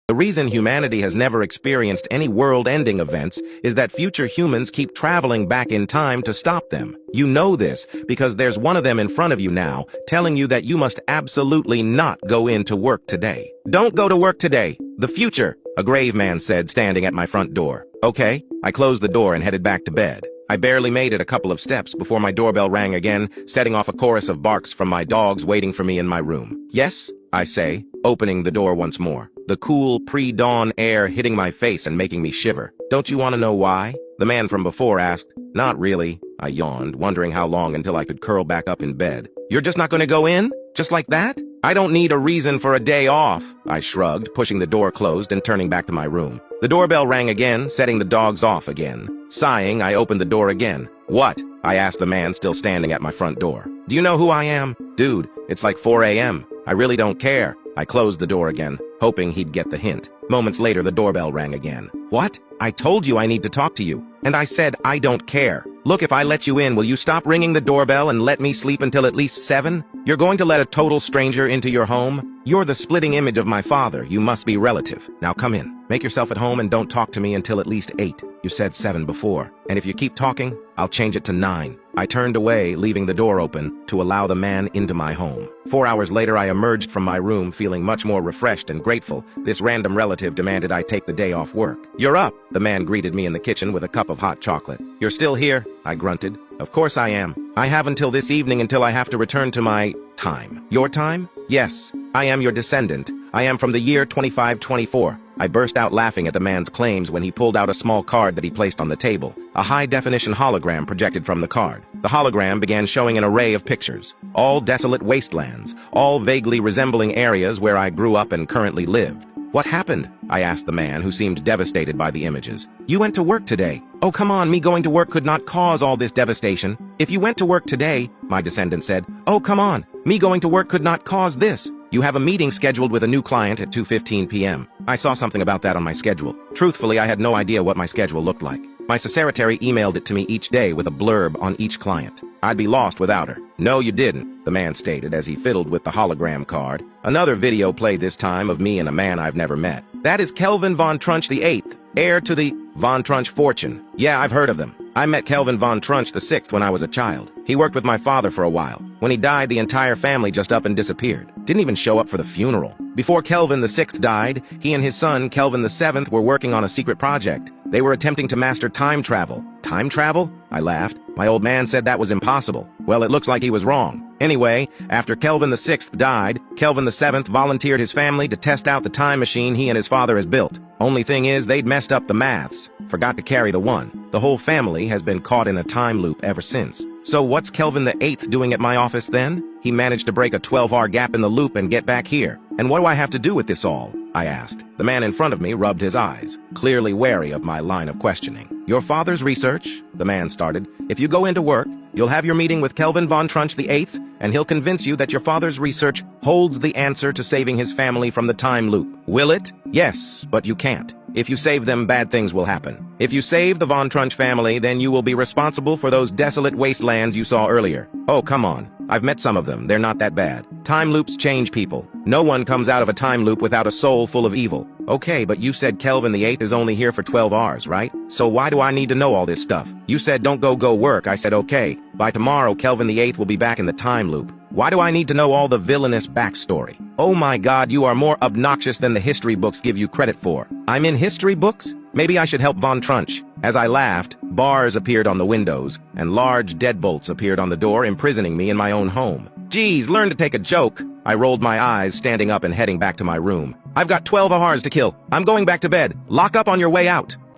The reason humanity has never experienced any world-ending events is that future humans keep traveling back in time to stop them. You know this because there's one of them in front of you now telling you that you must absolutely not go into work today. Don't go to work today. The future, a grave man said, standing at my front door. Okay, I closed the door and headed back to bed. I barely made it a couple of steps before my doorbell rang again, setting off a chorus of barks from my dogs waiting for me in my room. Yes, I say, opening the door once more. The cool, pre-dawn air hitting my face and making me shiver. Don't you want to know why? The man from before asked. Not really, I yawned, wondering how long until I could curl back up in bed. You're just not going to go in? Just like that? I don't need a reason for a day off, I shrugged, pushing the door closed and turning back to my room. The doorbell rang again, setting the dogs off again. Sighing, I opened the door again. What? I asked the man still standing at my front door. Do you know who I am? Dude, it's like 4 a.m. I really don't care. I closed the door again, hoping he'd get the hint. Moments later, the doorbell rang again. What? I told you I need to talk to you. And I said I don't care. Look, if I let you in, will you stop ringing the doorbell and let me sleep until at least 7? You're going to let a total stranger into your home? You're the splitting image of my father. You must be relative. Now come in. Make yourself at home and don't talk to me until at least 8. You said 7 before. And if you keep talking, I'll change it to 9. I turned away, leaving the door open to allow the man into my home. 4 hours later, I emerged from my room feeling much more refreshed and grateful. This random relative demanded I take the day off work. You're up, the man greeted me in the kitchen with a cup of hot chocolate. You're still here, I grunted. Of course I am. I have until this evening until I have to return to my time. Your time? Yes, I am your descendant. I am from the year 2524. I burst out laughing at the man's claims when he pulled out a small card that he placed on the table. A high-definition hologram projected from the card. The hologram began showing an array of pictures, all desolate wastelands, all vaguely resembling areas where I grew up and currently live. What happened? I asked the man, who seemed devastated by the images. You went to work today. Oh, come on, me going to work could not cause all this devastation. If you went to work today, my descendant said. Oh, come on, me going to work could not cause this. You have a meeting scheduled with a new client at 2:15 p.m. I saw something about that on my schedule. Truthfully, I had no idea what my schedule looked like. My secretary emailed it to me each day with a blurb on each client. I'd be lost without her. No, you didn't, the man stated as he fiddled with the hologram card. Another video played this time of me and a man I've never met. That is Kelvin von Trunch VIII, heir to the von Trunch fortune. Yeah, I've heard of them. I met Kelvin von Trunch VI when I was a child. He worked with my father for a while. When he died, the entire family just up and disappeared. Didn't even show up for the funeral. Before Kelvin VI died, he and his son, Kelvin VII, were working on a secret project. They were attempting to master time travel. Time travel? I laughed. My old man said that was impossible. Well, it looks like he was wrong. Anyway, after Kelvin VI died, Kelvin VII volunteered his family to test out the time machine he and his father has built. Only thing is, they'd messed up the maths. Forgot to carry the 1. The whole family has been caught in a time loop ever since. So what's Kelvin VIII doing at my office then? He managed to break a 12-hour gap in the loop and get back here. And what do I have to do with this all? I asked. The man in front of me rubbed his eyes, clearly wary of my line of questioning. Your father's research, the man started. If you go into work, you'll have your meeting with Kelvin von Trunch VIII, and he'll convince you that your father's research holds the answer to saving his family from the time loop. Will it? Yes, but you can't. If you save them, bad things will happen. If you save the von Trunch family, then you will be responsible for those desolate wastelands you saw earlier. Oh, come on. I've met some of them. They're not that bad. Time loops change people. No one comes out of a time loop without a soul full of evil. Okay, but you said Kelvin VIII is only here for 12 hours, right? So why do I need to know all this stuff? You said don't go work. I said okay. By tomorrow, Kelvin VIII will be back in the time loop. Why do I need to know all the villainous backstory? Oh my God, you are more obnoxious than the history books give you credit for. I'm in history books? Maybe I should help von Trunch. As I laughed, bars appeared on the windows, and large deadbolts appeared on the door, imprisoning me in my own home. Geez, learn to take a joke. I rolled my eyes, standing up and heading back to my room. I've got 12 hours to kill. I'm going back to bed. Lock up on your way out.